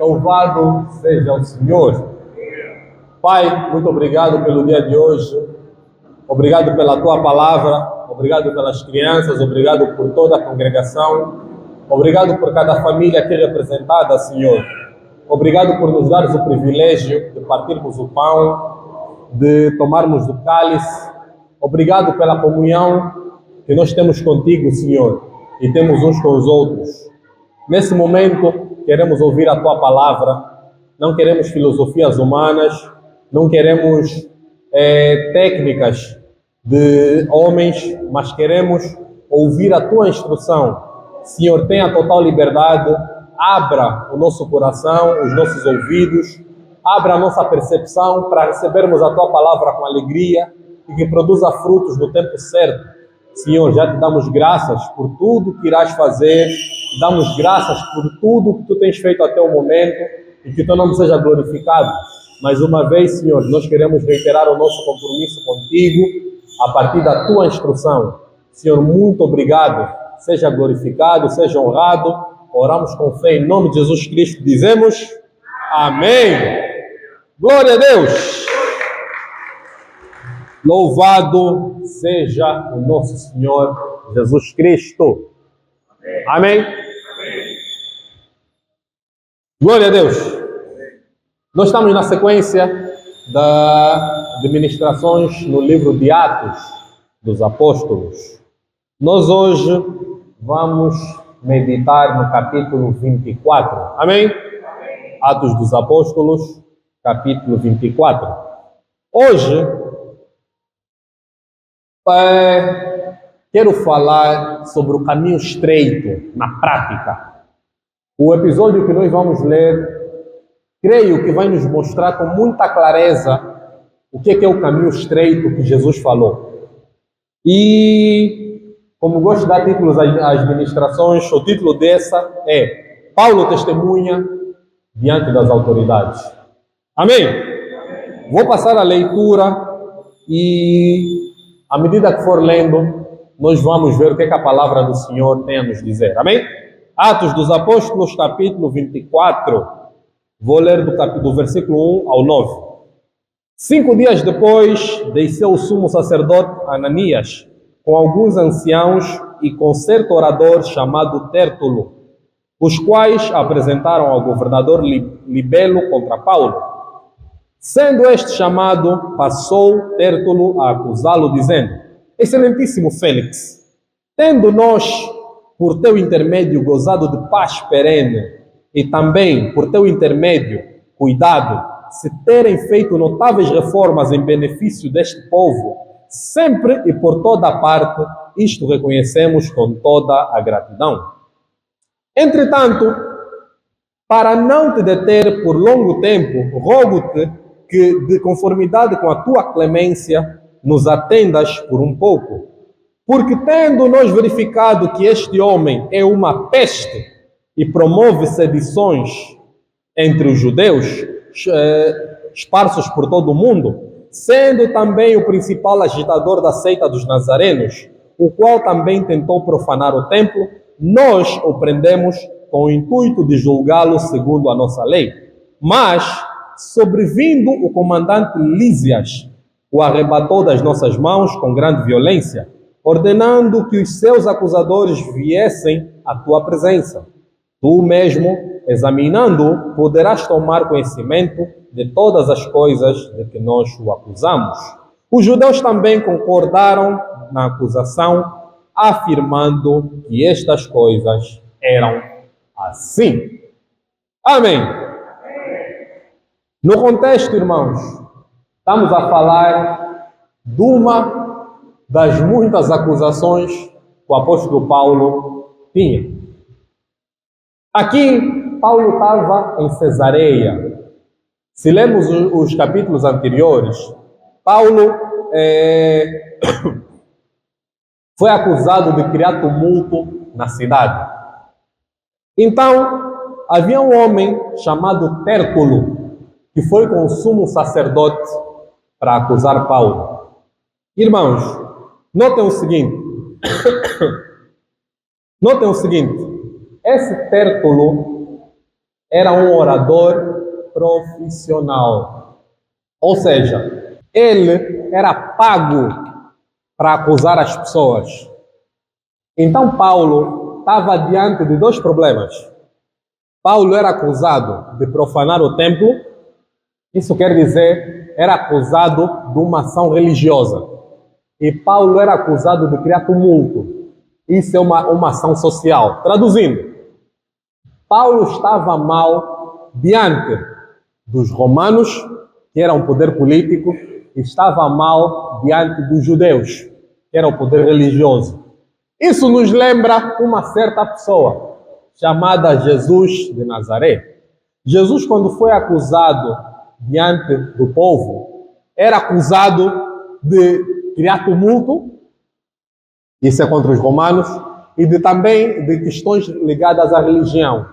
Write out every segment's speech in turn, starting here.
Louvado seja o Senhor. Pai, muito obrigado pelo dia de hoje. Obrigado pela tua palavra. Obrigado pelas crianças. Obrigado por toda a congregação. Obrigado por cada família aqui representada, Senhor. Obrigado por nos dares o privilégio de partirmos o pão, de tomarmos do cálice. Obrigado pela comunhão que nós temos contigo, Senhor, e temos uns com os outros. Nesse momento, queremos ouvir a tua palavra. Não queremos filosofias humanas, não queremos técnicas de homens, mas queremos ouvir a tua instrução. Senhor, tenha total liberdade, abra o nosso coração, os nossos ouvidos, abra a nossa percepção para recebermos a tua palavra com alegria e que produza frutos no tempo certo. Senhor, já te damos graças por tudo que irás fazer, te damos graças por tudo que tu tens feito até o momento e que teu nome seja glorificado. Mais uma vez, Senhor, nós queremos reiterar o nosso compromisso contigo a partir da tua instrução. Senhor, muito obrigado. Seja glorificado, seja honrado. Oramos com fé em nome de Jesus Cristo. Dizemos amém. Glória a Deus. Louvado seja o nosso Senhor Jesus Cristo. Amém. Glória a Deus. Nós estamos na sequência de ministrações no livro de Atos dos Apóstolos. Nós hoje vamos meditar no capítulo 24. Amém? Atos dos Apóstolos, capítulo 24. Hoje, quero falar sobre o caminho estreito na prática. O episódio que nós vamos ler, creio que vai nos mostrar com muita clareza o que é o caminho estreito que Jesus falou. E, como gosto de dar títulos às ministrações, o título dessa é Paulo testemunha diante das autoridades. Amém? Vou passar a leitura e, à medida que for lendo, nós vamos ver o que a palavra do Senhor tem a nos dizer. Amém? Atos dos Apóstolos, capítulo 24. Vou ler do versículo 1 ao 9. 5 dias depois, desceu o sumo sacerdote Ananias, com alguns anciãos e com certo orador chamado Tértulo, os quais apresentaram ao governador Libelo contra Paulo. Sendo este chamado, passou Tértulo a acusá-lo, dizendo: Excelentíssimo Félix, tendo nós, por teu intermédio, gozado de paz perene, e também, por teu intermédio, cuidado, se terem feito notáveis reformas em benefício deste povo, sempre e por toda a parte, isto reconhecemos com toda a gratidão. Entretanto, para não te deter por longo tempo, rogo-te que, de conformidade com a tua clemência, nos atendas por um pouco. Porque tendo nós verificado que este homem é uma peste e promove sedições entre os judeus, esparsos por todo o mundo, sendo também o principal agitador da seita dos nazarenos, o qual também tentou profanar o templo, nós o prendemos com o intuito de julgá-lo segundo a nossa lei. Mas, sobrevindo o comandante Lísias, o arrebatou das nossas mãos com grande violência, ordenando que os seus acusadores viessem à tua presença. Tu mesmo, examinando-o, poderás tomar conhecimento de todas as coisas de que nós o acusamos. Os judeus também concordaram na acusação, afirmando que estas coisas eram assim. Amém. No contexto, irmãos, estamos a falar de uma das muitas acusações que o apóstolo Paulo tinha. Aqui, Paulo estava em Cesareia. Se lemos os capítulos anteriores, Paulo foi acusado de criar tumulto na cidade. Então, havia um homem chamado Tértulo, que foi com o sumo sacerdote para acusar Paulo. Irmãos, notem o seguinte. Notem o seguinte. Esse Tértulo era um orador profissional. Ou seja, ele era pago para acusar as pessoas. Então Paulo estava diante de dois problemas. Paulo era acusado de profanar o templo, isso quer dizer, era acusado de uma ação religiosa. E Paulo era acusado de criar tumulto, isso é uma ação social. Traduzindo, Paulo estava mal diante dos romanos, que era um poder político, e estava mal diante dos judeus, que era o poder religioso. Isso nos lembra uma certa pessoa, chamada Jesus de Nazaré. Jesus, quando foi acusado diante do povo, era acusado de criar tumulto, isso é contra os romanos, e também de questões ligadas à religião.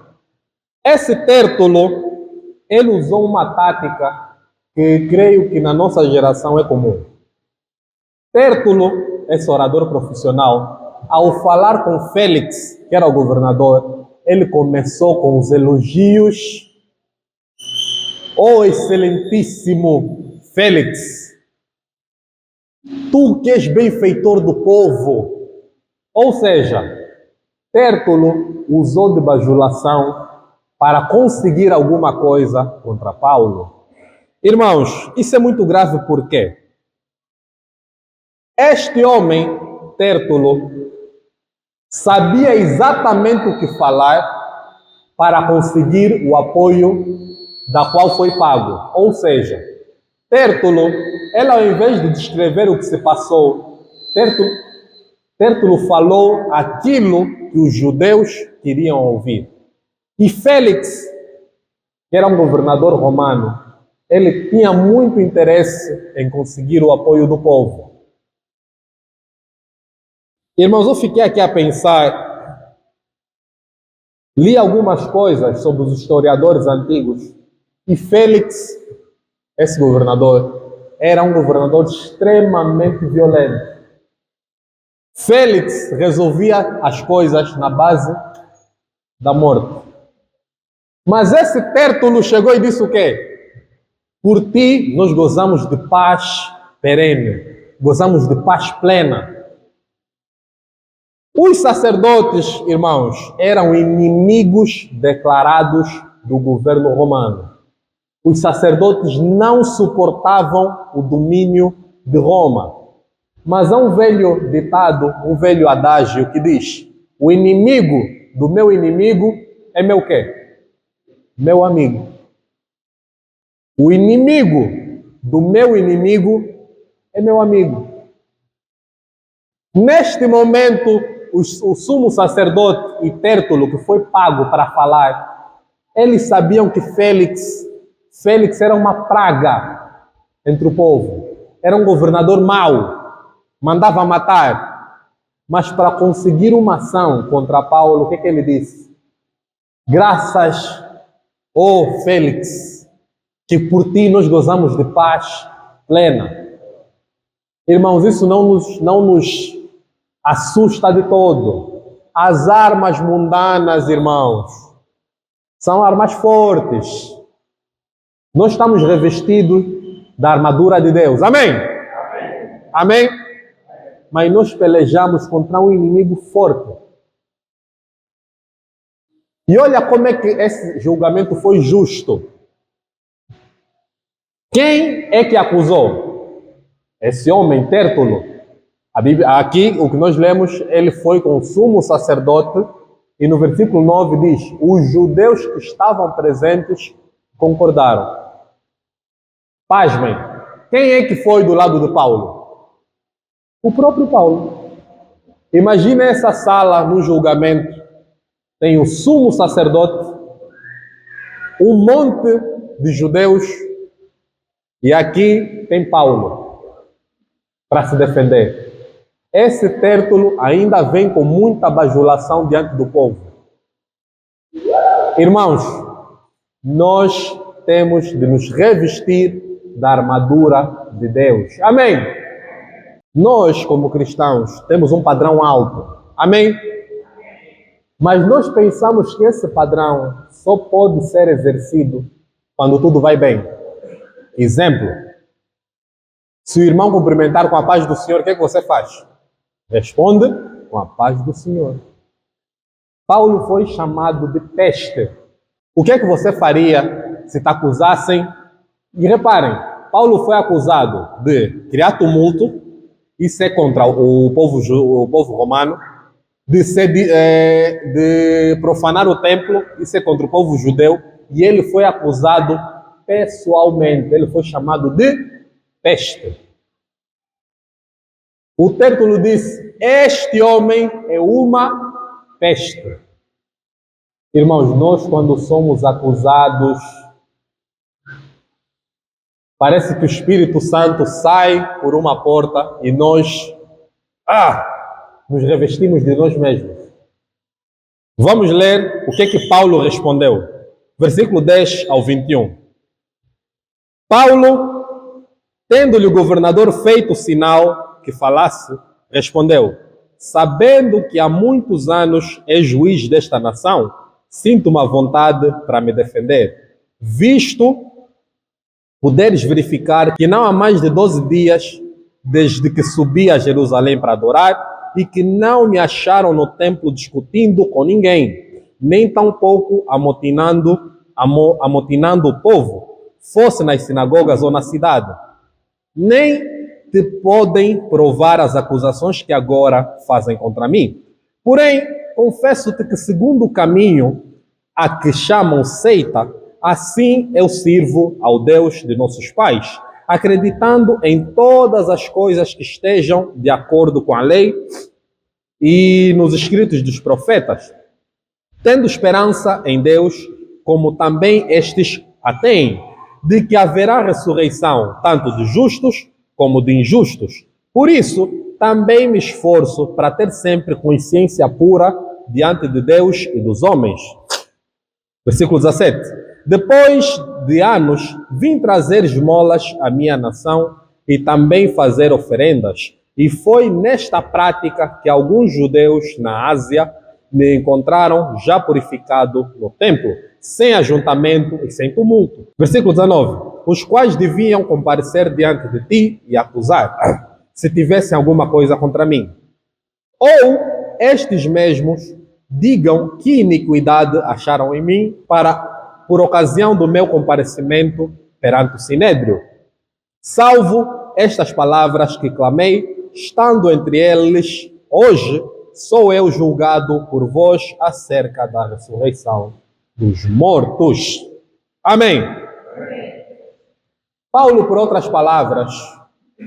Esse Tértulo, ele usou uma tática que creio que na nossa geração é comum. Tértulo, esse orador profissional, ao falar com Félix, que era o governador, ele começou com os elogios. Oh, excelentíssimo Félix, tu que és benfeitor do povo. Ou seja, Tértulo usou de bajulação para conseguir alguma coisa contra Paulo. Irmãos, isso é muito grave porque este homem, Tértulo, sabia exatamente o que falar para conseguir o apoio da qual foi pago. Ou seja, Tértulo, ele ao invés de descrever o que se passou, Tértulo falou aquilo que os judeus queriam ouvir. E Félix, que era um governador romano, ele tinha muito interesse em conseguir o apoio do povo. Irmãos, eu fiquei aqui a pensar, li algumas coisas sobre os historiadores antigos, e Félix, esse governador, era um governador extremamente violento. Félix resolvia as coisas na base da morte. Mas esse Tértulo chegou e disse o quê? Por ti nós gozamos de paz perene, gozamos de paz plena. Os sacerdotes, irmãos, eram inimigos declarados do governo romano. Os sacerdotes não suportavam o domínio de Roma. Mas há um velho ditado, um velho adágio que diz: o inimigo do meu inimigo é meu quê? Meu amigo. O inimigo do meu inimigo é meu amigo. Neste momento, o sumo sacerdote e Tértulo, que foi pago para falar, eles sabiam que Félix era uma praga entre o povo. Era um governador mau, mandava matar. Mas para conseguir uma ação contra Paulo, o que ele disse? Graças, ó Félix, que por ti nós gozamos de paz plena. Irmãos, isso não nos assusta de todo. As armas mundanas, irmãos, são armas fortes. Nós estamos revestidos da armadura de Deus. Amém? Amém? Amém? Mas nós pelejamos contra um inimigo forte. E olha como é que esse julgamento foi justo. Quem é que acusou? Esse homem, Tértulo. A Bíblia, aqui, o que nós lemos, ele foi com o sumo sacerdote, e no versículo 9 diz: os judeus que estavam presentes concordaram. Pasmem, quem é que foi do lado de Paulo? O próprio Paulo. Imagina essa sala no julgamento. Tem o sumo sacerdote, um monte de judeus, e aqui tem Paulo para se defender. Esse Tértulo ainda vem com muita bajulação diante do povo. Irmãos, nós temos de nos revestir da armadura de Deus. Amém? Nós, como cristãos, temos um padrão alto. Amém? Mas nós pensamos que esse padrão só pode ser exercido quando tudo vai bem. Exemplo, se o irmão cumprimentar com a paz do Senhor, o que é que você faz? Responde com a paz do Senhor. Paulo foi chamado de peste. O que é que você faria se te acusassem? E reparem, Paulo foi acusado de criar tumulto, isso é contra o povo romano, de profanar o templo, isso é contra o povo judeu, e ele foi acusado pessoalmente, ele foi chamado de peste. O Tértulo disse: este homem é uma peste. Irmãos, nós quando somos acusados, parece que o Espírito Santo sai por uma porta e nós nos revestimos de nós mesmos. Vamos ler o que Paulo respondeu. Versículo 10 ao 21. Paulo, tendo-lhe o governador feito sinal que falasse, respondeu: sabendo que há muitos anos és juiz desta nação, sinto uma vontade para me defender, visto poderes verificar que não há mais de 12 dias desde que subi a Jerusalém para adorar e que não me acharam no templo discutindo com ninguém, nem tampouco amotinando o povo, fosse nas sinagogas ou na cidade. Nem te podem provar as acusações que agora fazem contra mim. Porém, confesso-te que segundo o caminho a que chamam seita, assim eu sirvo ao Deus de nossos pais, acreditando em todas as coisas que estejam de acordo com a lei e nos escritos dos profetas, tendo esperança em Deus, como também estes a têm, de que haverá ressurreição tanto de justos como de injustos. Por isso, também me esforço para ter sempre consciência pura diante de Deus e dos homens. Versículo 17. Depois de anos, vim trazer esmolas à minha nação e também fazer oferendas. E foi nesta prática que alguns judeus na Ásia me encontraram já purificado no templo, sem ajuntamento e sem tumulto. Versículo 19. Os quais deviam comparecer diante de ti e acusar, se tivessem alguma coisa contra mim. Ou estes mesmos digam que iniquidade acharam em mim por ocasião do meu comparecimento perante o Sinédrio. Salvo estas palavras que clamei, estando entre eles, hoje sou eu julgado por vós acerca da ressurreição dos mortos. Amém. Paulo, por outras palavras,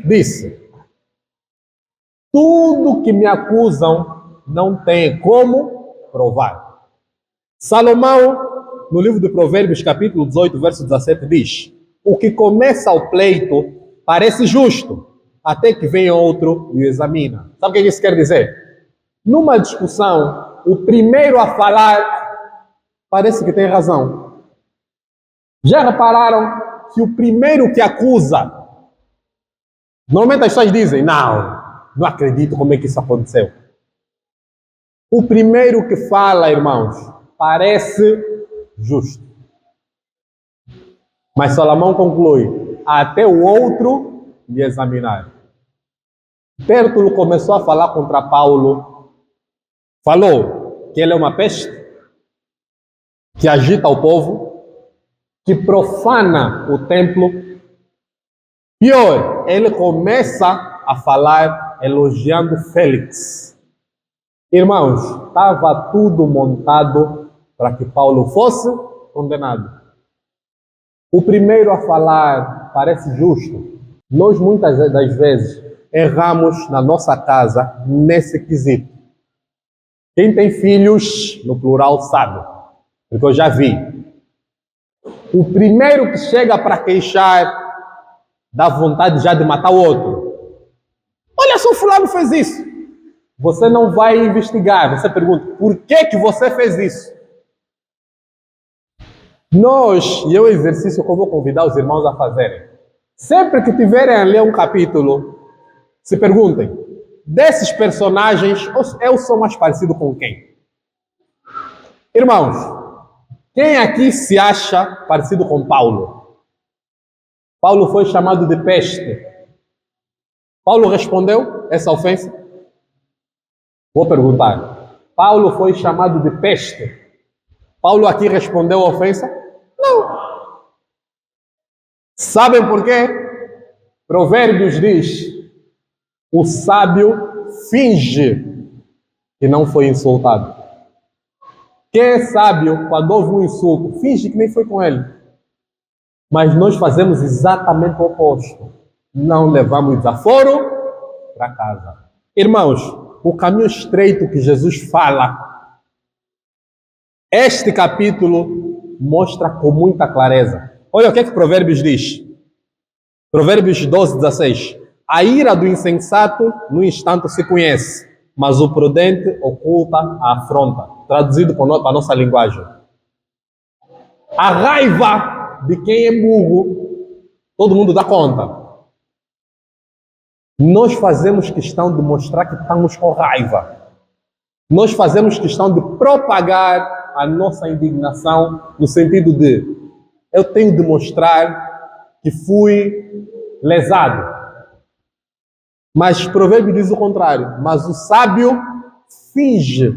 disse: tudo que me acusam não tem como provar. Salomão, no livro de Provérbios, capítulo 18, verso 17, diz: o que começa o pleito parece justo, até que vem outro e o examina. Sabe o que isso quer dizer? Numa discussão, o primeiro a falar parece que tem razão. Já repararam que o primeiro que acusa, normalmente as pessoas dizem: não acredito como é que isso aconteceu. O primeiro que fala, irmãos, parece justo. Mas Salomão conclui: até o outro lhe examinar. Tértulo começou a falar contra Paulo. Falou que ele é uma peste, que agita o povo, que profana o templo. Pior, ele começa a falar elogiando Félix. Irmãos, estava tudo montado para que Paulo fosse condenado. O primeiro a falar parece justo. Nós muitas das vezes erramos na nossa casa nesse quesito. Quem tem filhos, no plural, sabe, porque eu já vi. O primeiro que chega para queixar dá vontade já de matar o outro. Olha só, o fulano fez isso. Você não vai investigar, você pergunta: por que você fez isso? E é um exercício que eu vou convidar os irmãos a fazerem. Sempre que tiverem a ler um capítulo, se perguntem: desses personagens, eu sou mais parecido com quem? Irmãos, quem aqui se acha parecido com Paulo? Paulo foi chamado de peste. Paulo respondeu essa ofensa? Vou perguntar. Paulo foi chamado de peste. Paulo aqui respondeu a ofensa? Não. Sabem por quê? Provérbios diz: o sábio finge que não foi insultado. Quem é sábio, quando houve um insulto, finge que nem foi com ele. Mas nós fazemos exatamente o oposto. Não levamos desaforo para casa. Irmãos, o caminho estreito que Jesus fala, este capítulo mostra com muita clareza. Olha o que Provérbios diz. Provérbios 12:16. A ira do insensato no instante se conhece, mas o prudente oculta a afronta. Traduzido para a nossa linguagem. A raiva de quem é burro, todo mundo dá conta. Nós fazemos questão de mostrar que estamos com raiva. Nós fazemos questão de propagar a nossa indignação no sentido de eu tenho de mostrar que fui lesado. Mas Provérbio diz o contrário. Mas o sábio finge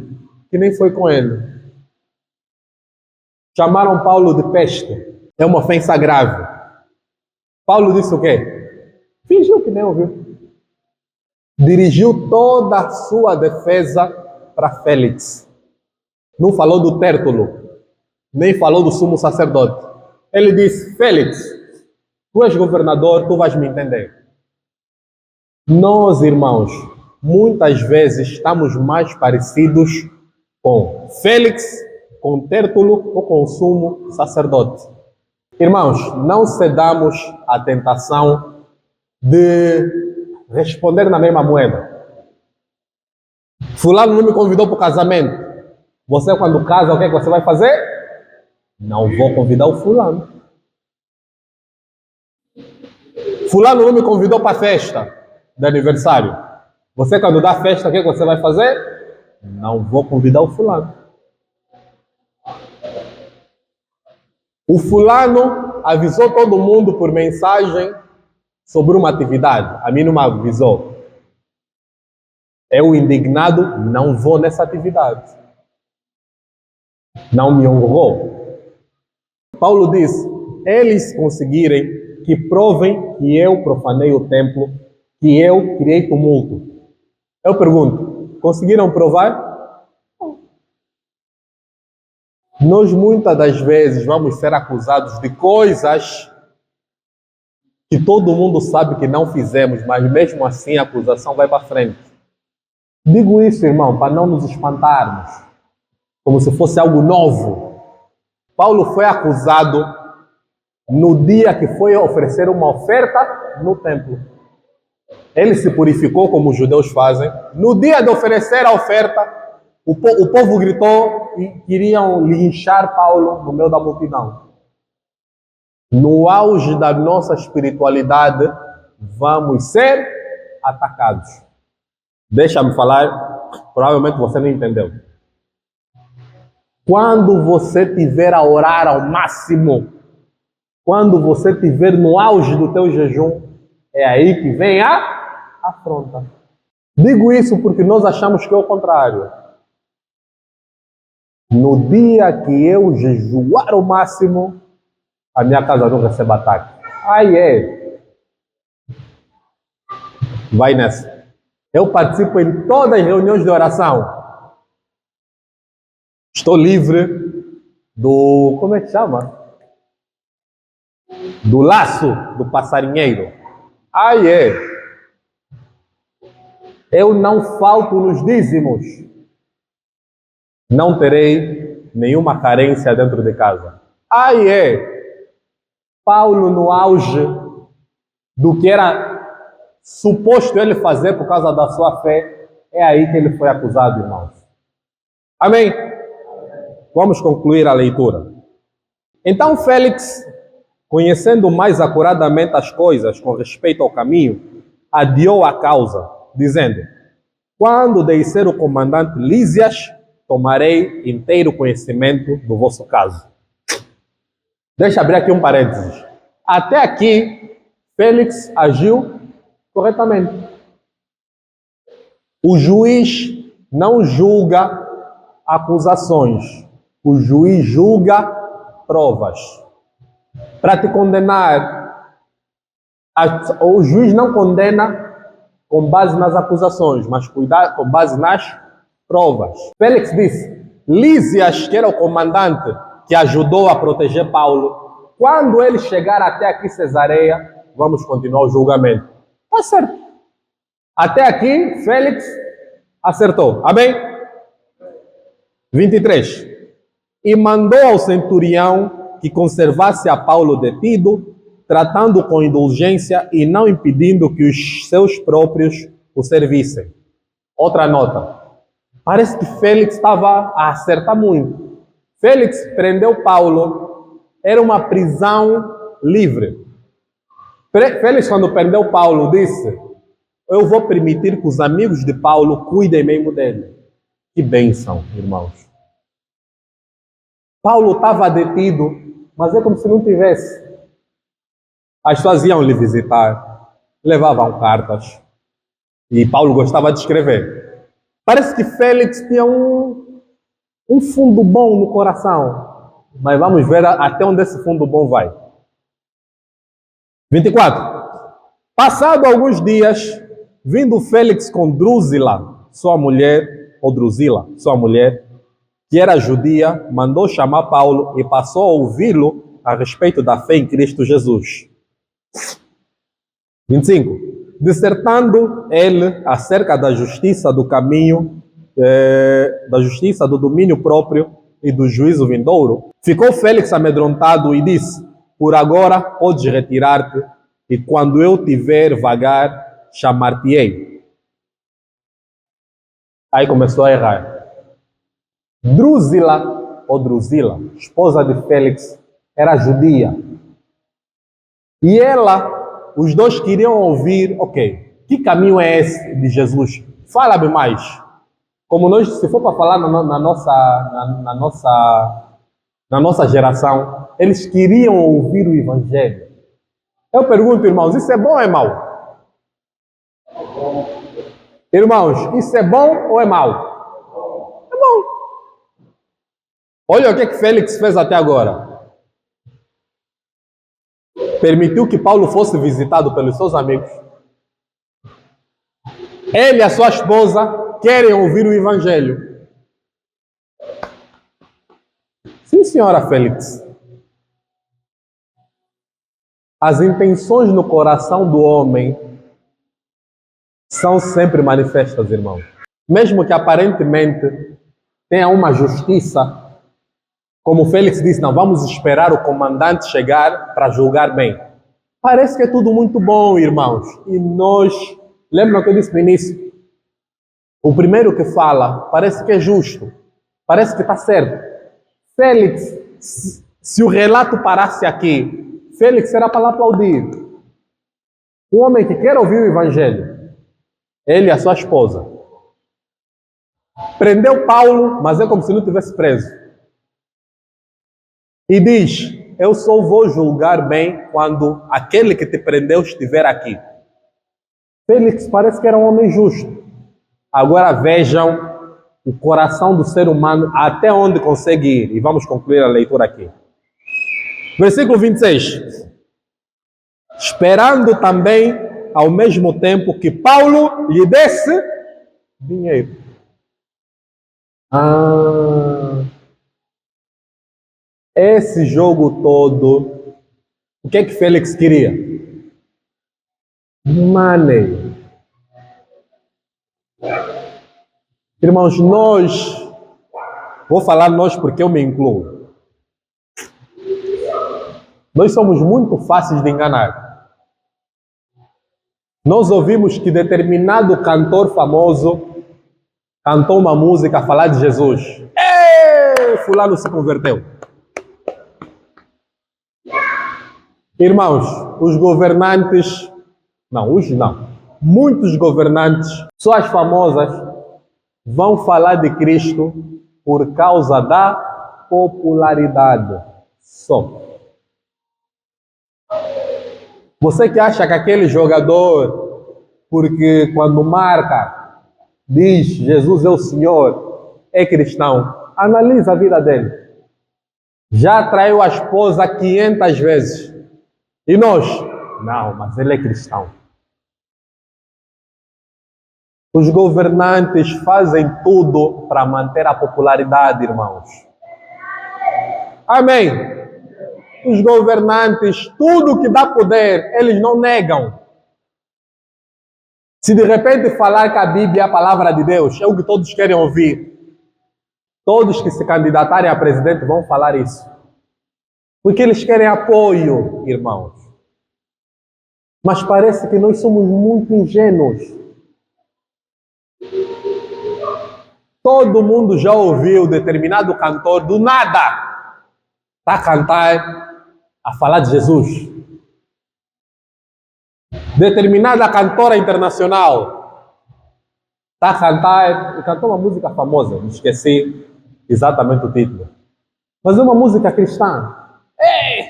que nem foi com ele. Chamaram Paulo de peste. É uma ofensa grave. Paulo disse o quê? Fingiu que nem ouviu. Dirigiu toda a sua defesa para Félix. Não falou do Tértulo, nem falou do sumo sacerdote. Ele disse: Félix, tu és governador, tu vais me entender. Nós, irmãos, muitas vezes estamos mais parecidos com Félix, com Tértulo ou com o sumo sacerdote. Irmãos, não cedamos à tentação de responder na mesma moeda. Fulano não me convidou para o casamento. Você, quando casa, o que você vai fazer? Não vou convidar o fulano. Fulano não me convidou para a festa de aniversário. Você, quando dá festa, o que você vai fazer? Não vou convidar o fulano. O fulano avisou todo mundo por mensagem sobre uma atividade. A mim não me avisou. Eu, indignado, não vou nessa atividade. Não me honrou. Paulo diz: eles conseguirem que provem que eu profanei o templo, que eu criei tumulto. Eu pergunto, conseguiram provar? Nós muitas das vezes vamos ser acusados de coisas que todo mundo sabe que não fizemos, mas mesmo assim a acusação vai para frente. Digo isso, irmão, para não nos espantarmos, como se fosse algo novo. Paulo foi acusado no dia que foi oferecer uma oferta no templo. Ele se purificou como os judeus fazem. No dia de oferecer a oferta, o povo gritou e queriam linchar Paulo no meio da multidão. No auge da nossa espiritualidade, vamos ser atacados. Deixa-me falar, provavelmente você não entendeu. Quando você estiver a orar ao máximo, quando você estiver no auge do teu jejum, é aí que vem a afronta. Digo isso porque nós achamos que é o contrário. No dia que eu jejuar ao máximo, a minha casa não recebe ataque. Aí é. Vai nessa. Eu participo em todas as reuniões de oração. Estou livre do... Como é que chama? Do laço do passarinheiro. Aí é. Eu não falto nos dízimos. Não terei nenhuma carência dentro de casa. Aí é. Paulo, no auge do que era suposto ele fazer por causa da sua fé, é aí que ele foi acusado, irmãos. Amém? Vamos concluir a leitura. Então Félix, conhecendo mais acuradamente as coisas com respeito ao caminho, adiou a causa, dizendo: quando descer o comandante Lísias, tomarei inteiro conhecimento do vosso caso. Deixa eu abrir aqui um parênteses. Até aqui, Félix agiu corretamente. O juiz não julga acusações. O juiz julga provas. Para te condenar, o juiz não condena com base nas acusações, mas com base nas provas. Félix disse, Lísias, que era o comandante que ajudou a proteger Paulo, quando ele chegar até aqui Cesareia, vamos continuar o julgamento. Está certo. Até aqui, Félix acertou. Amém? 23. E mandou ao centurião que conservasse a Paulo detido, tratando com indulgência e não impedindo que os seus próprios o servissem. Outra nota. Parece que Félix estava a acertar muito. Félix prendeu Paulo. Era uma prisão livre. Félix, quando prendeu Paulo, disse, eu vou permitir que os amigos de Paulo cuidem mesmo dele. Que bênção, irmãos. Paulo estava detido, mas é como se não tivesse. As pessoas iam lhe visitar, levavam cartas. E Paulo gostava de escrever. Parece que Félix tinha um fundo bom no coração. Mas vamos ver até onde esse fundo bom vai. 24. Passado alguns dias, vindo Félix com Drusila, sua mulher, ou Drusila, sua mulher, que era judia, mandou chamar Paulo e passou a ouvi-lo a respeito da fé em Cristo Jesus. 25. Dissertando ele acerca da justiça do caminho, da justiça do domínio próprio e do juízo vindouro, ficou Félix amedrontado e disse, por agora podes retirar-te e quando eu te ver vagar, chamar-te-ei. Aí começou a errar. Drusila, ou Drusila, esposa de Félix, era judia. E ela, os dois queriam ouvir, ok, que caminho é esse de Jesus? Fala-me mais. Como nós, se for para falar na nossa geração, eles queriam ouvir o Evangelho. Eu pergunto, irmãos, isso é bom ou é mau? Irmãos, isso é bom ou é mau? É bom. Olha o que Félix fez até agora. Permitiu que Paulo fosse visitado pelos seus amigos. Ele e a sua esposa querem ouvir o Evangelho. Sim, senhora Félix. As intenções no coração do homem são sempre manifestas, irmão. Mesmo que aparentemente tenha uma justiça, como Félix disse, não, vamos esperar o comandante chegar para julgar bem. Parece que é tudo muito bom, irmãos. E nós, lembram que eu disse no início? O primeiro que fala, parece que é justo. Parece que está certo. Félix, se o relato parasse aqui, Félix era para aplaudir. Um homem que quer ouvir o Evangelho. Ele e a sua esposa. Prendeu Paulo, mas é como se não tivesse preso. E diz, eu só vou julgar bem quando aquele que te prendeu estiver aqui. Félix parece que era um homem justo. Agora vejam o coração do ser humano até onde consegue ir. E vamos concluir a leitura aqui. Versículo 26. Esperando também, ao mesmo tempo, que Paulo lhe desse dinheiro. Esse jogo todo, o que é que Félix queria? Money. Irmãos, vou falar nós porque eu me incluo. Nós somos muito fáceis de enganar. Nós ouvimos que determinado cantor famoso cantou uma música a falar de Jesus. Fulano se converteu. Irmãos, os governantes, muitos governantes, pessoas famosas, vão falar de Cristo por causa da popularidade. Só. Você que acha que aquele jogador, porque quando marca, diz Jesus é o Senhor, é cristão, analisa a vida dele. Já traiu a esposa 500 vezes. E nós? Não, mas ele é cristão. Os governantes fazem tudo para manter a popularidade, irmãos. Amém. Os governantes, tudo que dá poder, eles não negam. Se de repente falar que a Bíblia é a palavra de Deus, é o que todos querem ouvir. Todos que se candidatarem a presidente vão falar isso. Porque eles querem apoio, irmãos. Mas parece que nós somos muito ingênuos. Todo mundo já ouviu determinado cantor do nada a cantar, a falar de Jesus. Determinada cantora internacional está a cantar, cantou uma música famosa, me esqueci exatamente o título. Mas é uma música cristã. Ei!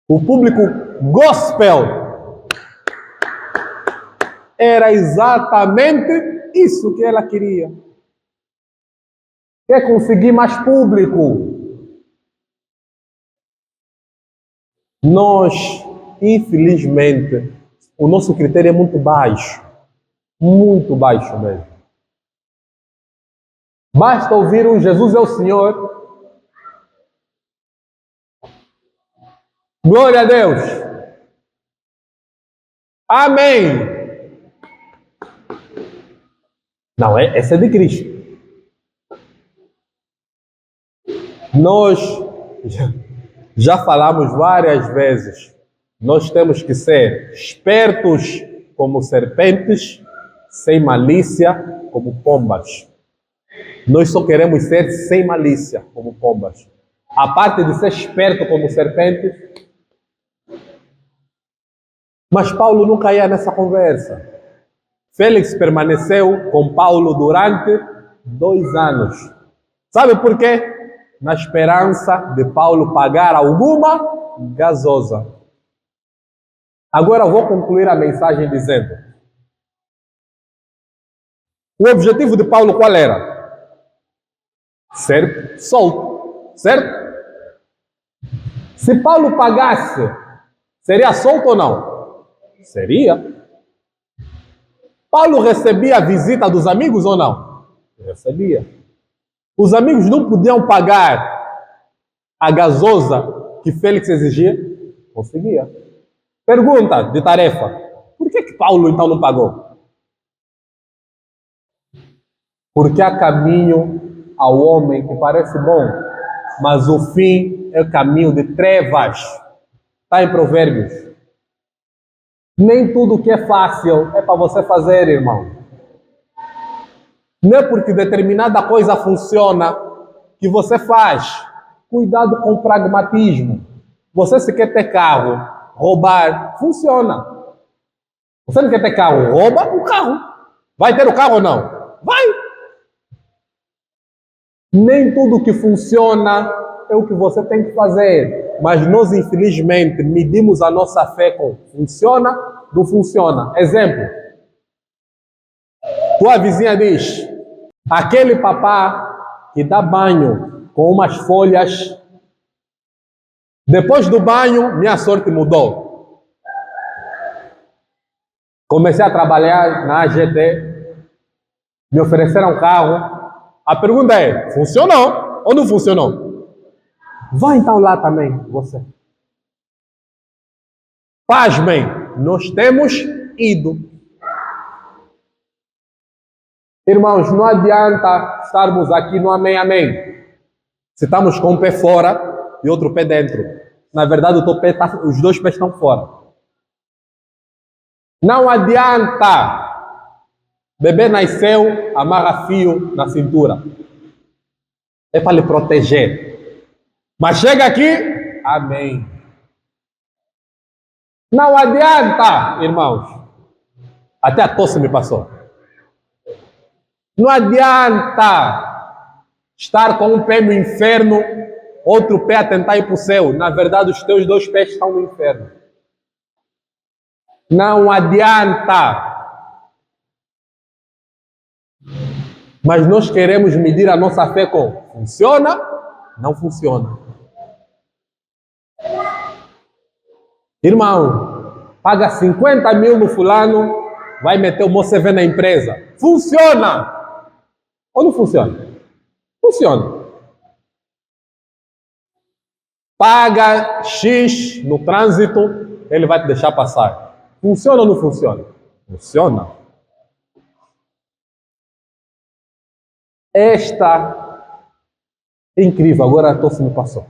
O público gospel era exatamente isso que ela queria. Quer conseguir mais público. Nós, infelizmente, o nosso critério é muito baixo. Muito baixo mesmo. Basta ouvir um Jesus é o Senhor. Glória a Deus. Amém. Não, essa é de Cristo. Nós já falamos várias vezes. Nós temos que ser espertos como serpentes, sem malícia como pombas. Nós só queremos ser sem malícia como pombas. A parte de ser esperto como serpente. Mas Paulo nunca ia nessa conversa. Félix permaneceu com Paulo durante 2 anos. Sabe por quê? Na esperança de Paulo pagar alguma gasosa. Agora vou concluir a mensagem dizendo: o objetivo de Paulo qual era? Ser solto, certo? Se Paulo pagasse, seria solto ou não? Seria. Paulo recebia a visita dos amigos ou não? Recebia. Os amigos não podiam pagar a gasosa que Félix exigia? Conseguia. Pergunta de tarefa: por que Paulo então não pagou? Porque há caminho ao homem que parece bom, mas o fim é o caminho de trevas. Está em Provérbios. Nem tudo que é fácil é para você fazer, irmão. Não é porque determinada coisa funciona que você faz. Cuidado com o pragmatismo. Você se quer ter carro, roubar, funciona. Você não quer ter carro, rouba o carro. Vai ter o carro ou não? Vai! Nem tudo que funciona é o que você tem que fazer. Mas nós, infelizmente, medimos a nossa fé com funciona, não funciona. Exemplo. Tua vizinha diz: aquele papá que dá banho com umas folhas, depois do banho, minha sorte mudou. Comecei a trabalhar na AGT, me ofereceram um carro. A pergunta é: funcionou ou não funcionou? Vai então lá também, você. Pasmem, nós temos ido. Irmãos, não adianta estarmos aqui no amém, amém. Se estamos com um pé fora e outro pé dentro. Na verdade, os 2 pés estão fora. Não adianta. Bebê nasceu, amarra fio na cintura. É para lhe proteger. Mas chega aqui, amém. Não adianta, irmãos. Até a tosse me passou. Não adianta estar com um pé no inferno, outro pé a tentar ir para o céu. Na verdade, os teus dois pés estão no inferno. Não adianta. Mas nós queremos medir a nossa fé com funciona, não funciona. Irmão, paga 50 mil no fulano, vai meter o Mocevê na empresa. Funciona! Ou não funciona? Funciona. Paga X no trânsito, ele vai te deixar passar. Funciona ou não funciona? Funciona. Esta é incrível, agora a tosse me passou.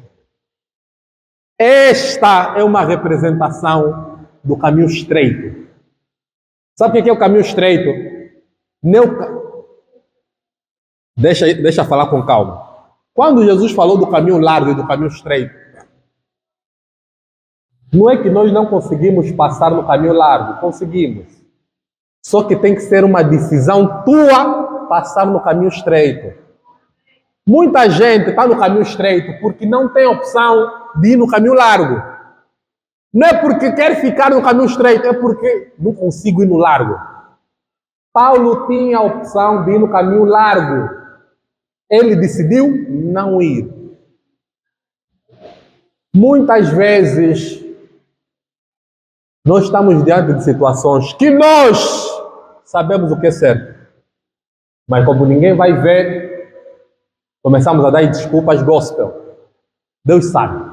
Esta é uma representação do caminho estreito. Sabe o que é o caminho estreito? Deixa falar com calma. Quando Jesus falou do caminho largo e do caminho estreito, não é que nós não conseguimos passar no caminho largo, conseguimos. Só que tem que ser uma decisão tua passar no caminho estreito. Muita gente está no caminho estreito porque não tem opção de ir no caminho largo. Não é porque quer ficar no caminho estreito, é porque não consigo ir no largo. Paulo tinha a opção de ir no caminho largo. Ele decidiu não ir. Muitas vezes, nós estamos diante de situações que nós sabemos o que é certo. Mas como ninguém vai ver, começamos a dar desculpas gospel. Deus sabe.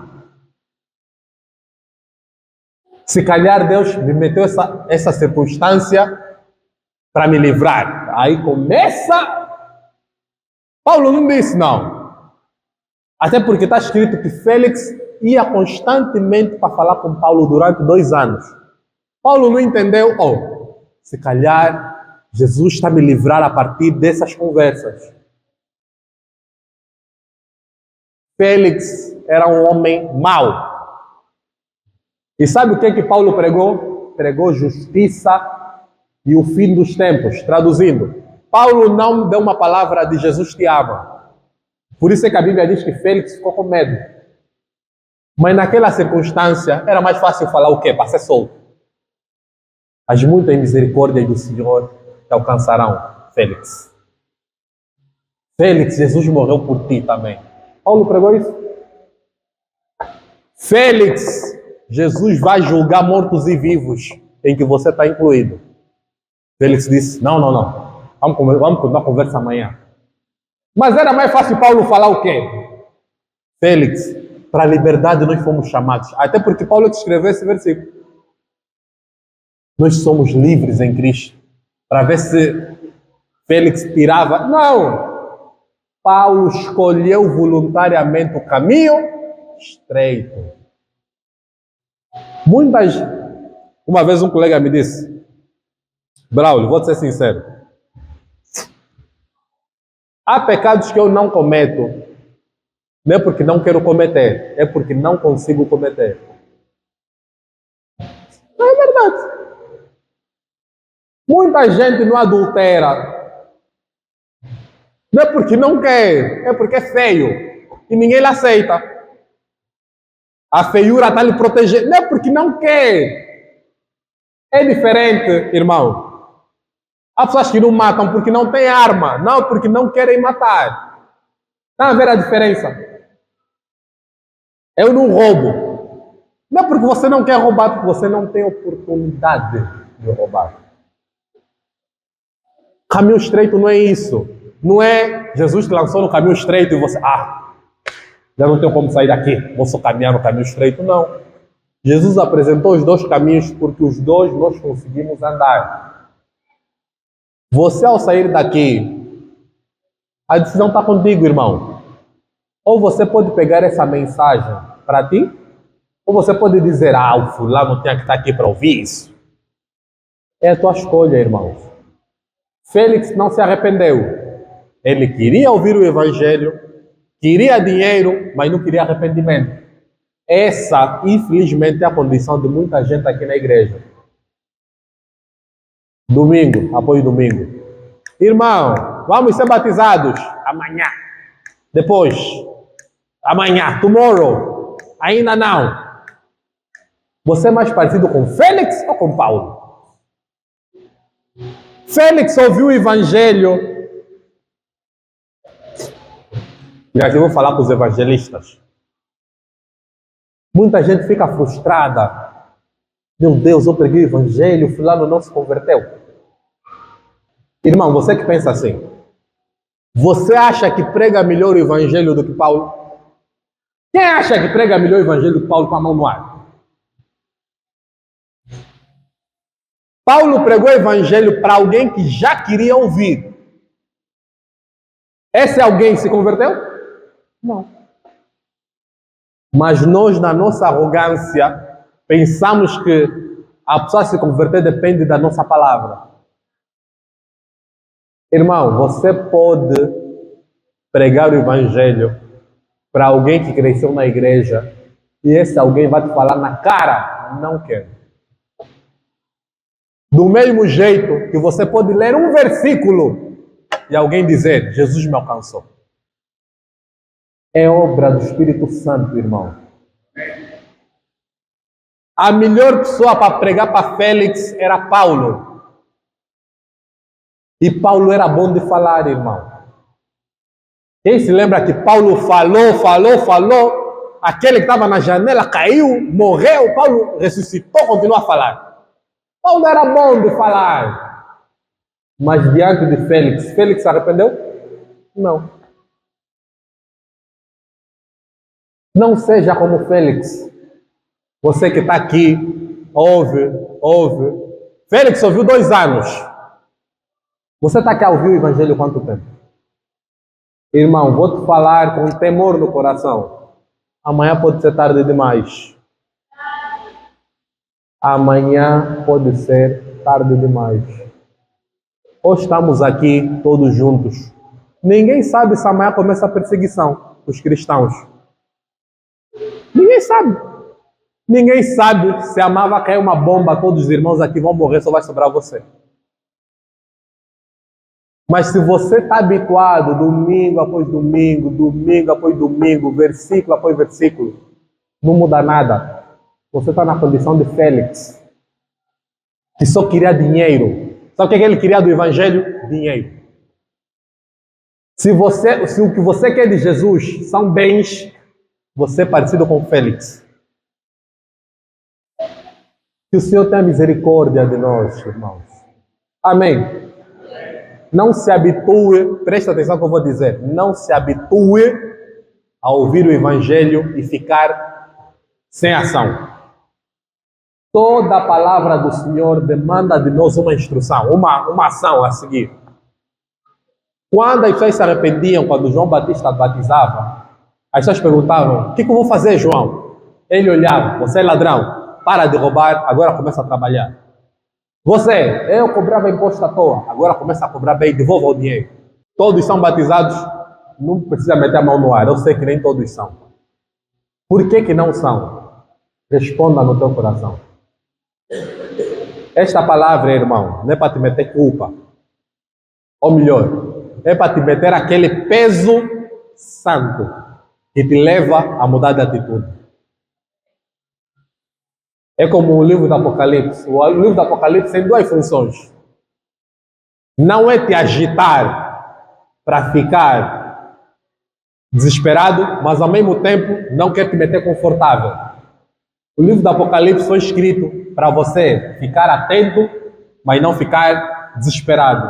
Se calhar Deus me meteu essa circunstância para me livrar. Aí começa... Paulo não disse não. Até porque está escrito que Félix ia constantemente para falar com Paulo durante 2 anos. Paulo não entendeu, se calhar Jesus está me livrar a partir dessas conversas. Félix era um homem mau. E sabe o que Paulo pregou? Pregou justiça e o fim dos tempos. Traduzindo, Paulo não deu uma palavra de Jesus te ama. Por isso é que a Bíblia diz que Félix ficou com medo. Mas naquela circunstância, era mais fácil falar o quê? Para ser solto. As muitas misericórdias do Senhor te alcançarão, Félix. Félix, Jesus morreu por ti também. Paulo pregou isso? Félix, Jesus vai julgar mortos e vivos, em que você está incluído. Félix disse, não. Vamos continuar a conversa amanhã. Mas era mais fácil Paulo falar o quê? Félix, para a liberdade nós fomos chamados. Até porque Paulo escreveu esse versículo. Nós somos livres em Cristo. Para ver se Félix tirava. Não! Paulo escolheu voluntariamente o caminho estreito. Uma vez um colega me disse, Braulio, vou te ser sincero. Há pecados que eu não cometo, não é porque não quero cometer, é porque não consigo cometer. Não é verdade. Muita gente não adultera. Não é porque não quer, é porque é feio. E ninguém lhe aceita. A feiura está lhe protegendo. Não é porque não quer. É diferente, irmão. Há pessoas que não matam porque não têm arma, não porque não querem matar. Está a ver a diferença? Eu não roubo. Não é porque você não quer roubar, porque você não tem oportunidade de roubar. Caminho estreito não é isso. Não é Jesus te lançou no caminho estreito e você, já não tenho como sair daqui, vou só caminhar no caminho estreito. Não. Jesus apresentou os 2 caminhos porque os 2 nós conseguimos andar. Você, ao sair daqui, a decisão está contigo, irmão. Ou você pode pegar essa mensagem para ti, ou você pode dizer, o fulano tinha que estar aqui para ouvir isso. É a tua escolha, irmãos. Félix não se arrependeu. Ele queria ouvir o evangelho, queria dinheiro, mas não queria arrependimento. Essa, infelizmente, é a condição de muita gente aqui na igreja. Domingo, apoio domingo. Irmão, vamos ser batizados amanhã. Depois, amanhã, tomorrow. Ainda não. Você é mais parecido com Félix ou com Paulo? Félix ouviu o evangelho. E aqui eu vou falar com os evangelistas. Muita gente fica frustrada. Meu Deus, eu preguei o evangelho, fulano não se converteu. Irmão, você que pensa assim, você acha que prega melhor o evangelho do que Paulo? Quem acha que prega melhor o evangelho do que Paulo com a mão no ar? Paulo pregou o evangelho para alguém que já queria ouvir. Esse alguém se converteu? Não. Mas nós, na nossa arrogância, pensamos que a pessoa se converter depende da nossa palavra. Irmão, você pode pregar o evangelho para alguém que cresceu na igreja e esse alguém vai te falar na cara, não quero. Do mesmo jeito que você pode ler um versículo e alguém dizer, Jesus me alcançou. É obra do Espírito Santo, irmão. A melhor pessoa para pregar para Félix era Paulo. E Paulo era bom de falar, irmão. Quem se lembra que Paulo falou, aquele que estava na janela caiu, morreu, Paulo ressuscitou, continuou a falar. Paulo era bom de falar. Mas diante de Félix, Félix se arrependeu? Não. Não seja como Félix. Você que está aqui, ouve. Félix ouviu 2 anos. Você está aqui a ouvir o evangelho há quanto tempo? Irmão, vou te falar com temor no coração. Amanhã pode ser tarde demais. Amanhã pode ser tarde demais. Hoje estamos aqui todos juntos. Ninguém sabe se amanhã começa a perseguição dos cristãos. Ninguém sabe. Ninguém sabe se amanhã vai cair uma bomba, todos os irmãos aqui vão morrer, só vai sobrar você. Mas se você está habituado, domingo após domingo, domingo após domingo, versículo após versículo, não muda nada. Você está na condição de Félix, que só queria dinheiro. Sabe o que ele queria do evangelho? Dinheiro. Se o que você quer de Jesus são bens, você é parecido com Félix. Que o Senhor tenha misericórdia de nós, irmãos. Amém. Não se habitue, presta atenção no que eu vou dizer, não se habitue a ouvir o evangelho e ficar sem ação. Toda a palavra do Senhor demanda de nós uma instrução, uma ação a seguir. Quando as pessoas se arrependiam, quando João Batista batizava, as pessoas perguntavam, o que eu vou fazer, João? Ele olhava, você é ladrão, para de roubar, agora começa a trabalhar. Eu cobrava imposto à toa, agora começa a cobrar bem, devolva o dinheiro. Todos são batizados, não precisa meter a mão no ar, eu sei que nem todos são. Por que não são? Responda no teu coração. Esta palavra, irmão, não é para te meter culpa. Ou melhor, é para te meter aquele peso santo que te leva a mudar de atitude. É como o livro do Apocalipse. O livro do Apocalipse tem 2 funções. Não é te agitar para ficar desesperado, mas ao mesmo tempo não quer te meter confortável. O livro do Apocalipse foi escrito para você ficar atento, mas não ficar desesperado.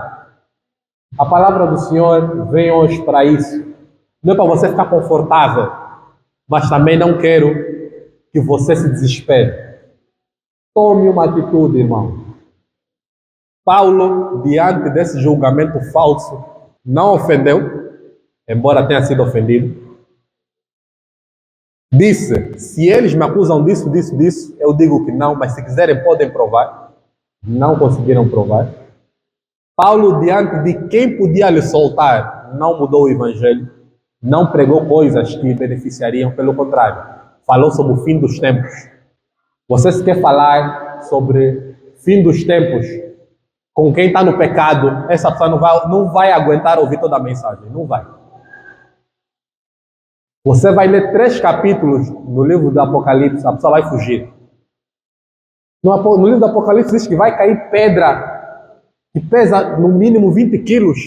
A palavra do Senhor vem hoje para isso. Não é para você ficar confortável, mas também não quero que você se desespere. Tome uma atitude, irmão. Paulo, diante desse julgamento falso, não ofendeu, embora tenha sido ofendido. Disse, se eles me acusam disso, eu digo que não, mas se quiserem podem provar. Não conseguiram provar. Paulo, diante de quem podia lhe soltar, não mudou o evangelho, não pregou coisas que beneficiariam, pelo contrário, falou sobre o fim dos tempos. Você se quer falar sobre fim dos tempos, com quem está no pecado, essa pessoa não vai aguentar ouvir toda a mensagem. Não vai. Você vai ler 3 capítulos no livro do Apocalipse, a pessoa vai fugir. No livro do Apocalipse diz que vai cair pedra que pesa no mínimo 20 quilos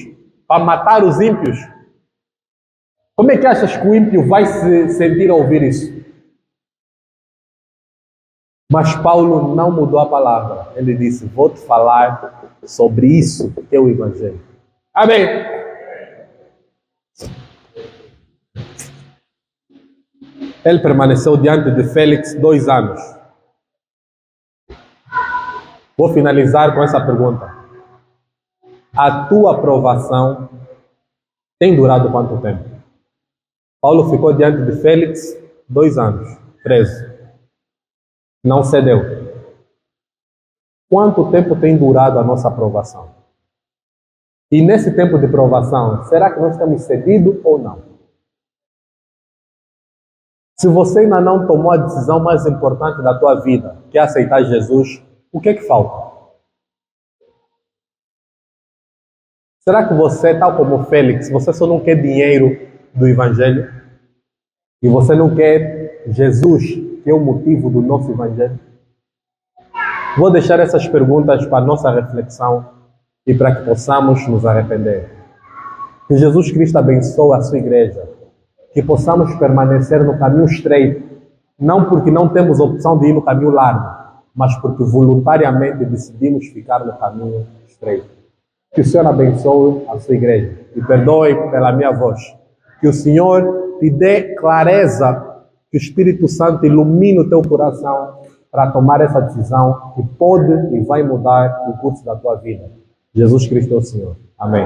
para matar os ímpios. Como é que achas que o ímpio vai se sentir ao ouvir isso? Mas Paulo não mudou a palavra. Ele disse, vou te falar sobre isso que é o Evangelho. Amém? Ele permaneceu diante de Félix 2 anos. Vou finalizar com essa pergunta. A tua aprovação tem durado quanto tempo? Paulo ficou diante de Félix 2 anos, preso. Não cedeu. Quanto tempo tem durado a nossa aprovação? E nesse tempo de provação, será que nós temos cedido ou não? Se você ainda não tomou a decisão mais importante da tua vida, que é aceitar Jesus, o que é que falta? Será que você, tal como Félix, você só não quer dinheiro do Evangelho? E você não quer Jesus, que é o motivo do nosso Evangelho? Vou deixar essas perguntas para a nossa reflexão e para que possamos nos arrepender. Que Jesus Cristo abençoe a sua igreja. Que possamos permanecer no caminho estreito, não porque não temos opção de ir no caminho largo, mas porque voluntariamente decidimos ficar no caminho estreito. Que o Senhor abençoe a sua igreja e perdoe pela minha voz. Que o Senhor te dê clareza, que o Espírito Santo ilumine o teu coração para tomar essa decisão que pode e vai mudar o curso da tua vida. Jesus Cristo é o Senhor. Amém.